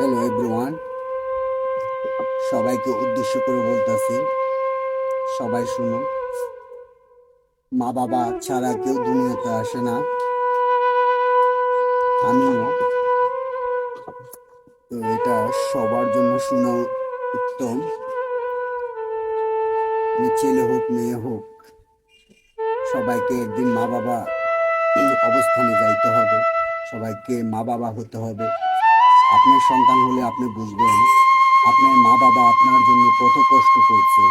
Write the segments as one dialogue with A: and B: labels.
A: Hello everyone, সবাইকে উদ্দেশ্য করে বলতেছি, সবাই শুনুন। মা বাবা ছাড়া কেউ দুনিয়াতে আসে না, আমিও। তো এটা সবার জন্য শোনা উত্তম। ছেলে হোক মেয়ে হোক, সবাইকে একদিন মা বাবা অবস্থানে যাইতে হবে, সবাইকে মা বাবা হতে হবে। আপনার সন্তান হলে আপনি বুঝবেন আপনার মা বাবা আপনার জন্য কত কষ্ট করছে।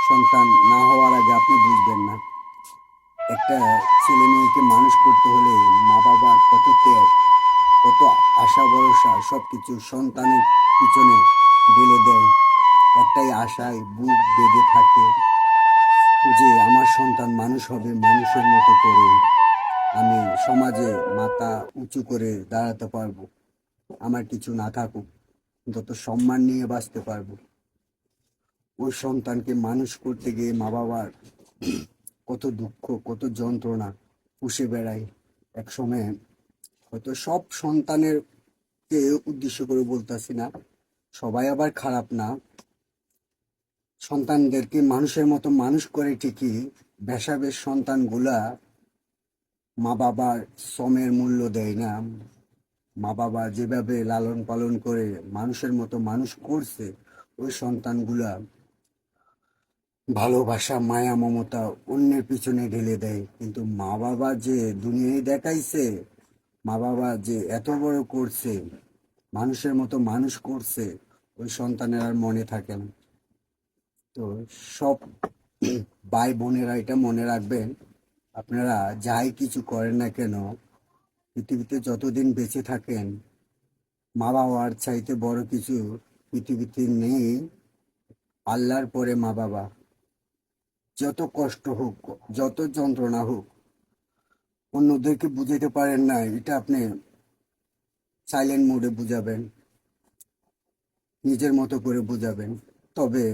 A: সন্তান না হওয়ার আগে আপনি বুঝবেন না একটা ছেলে মেয়েকে মানুষ করতে হলে মা বাবার কত ত্যাগ, কত আশা ভরসা সবকিছু সন্তানের পিছনে ঢেলে দেয়। একটাই আশায় বুক বেঁধে থাকে যে আমার সন্তান মানুষ হবে, মানুষের মতো করে আমি সমাজে মাথা উঁচু করে দাঁড়াতে পারবো, আমার কিছু না থাকুক, যত সম্মান নিয়ে বাঁচতে পারবো। ওই সন্তানকে মানুষ করতে গিয়ে মা বাবার কত দুঃখ, কত যন্ত্রণা পুষে বেড়ায়। এক সময় হয়তো সব সন্তানের কে উদ্দেশ্য করে বলতেছি না, সবাই আবার খারাপ না। সন্তানদেরকে মানুষের মতো মানুষ করে ঠিকই, বেসাবের সন্তানগুলা মা বাবার শ্রমের মূল্য দেয় না। মা বাবা যেভাবে লালন পালন করে মানুষের মতো মানুষ করছে, ওই সন্তানগুলা ভালোবাসা মায়া মমতা অন্যের পিছনে ঢেলে দেয়। কিন্তু মা বাবা যে দুনিয়ায় দেখাইছে, মা বাবা যে এত বড় করছে, মানুষের মতো মানুষ করছে, ওই সন্তানের আর মনে থাকে না। তো সব ভাই বোনেরা এটা মনে রাখবেন, আপনারা যাই কিছু করেন না কেন, পৃথিবীতে যতদিন বেঁচে থাকেন, মা বাবার চাইতে বড় কিছু পৃথিবীতে নেই। আল্লাহর পরে মা বাবা। যত কষ্ট হোক, যত যন্ত্রণা হোক, অন্যদেরকে বুঝাইতে পারেন না, এটা আপনি সাইলেন্ট মোডে বুঝাবেন, নিজের মতো করে বুঝাবেন। তবে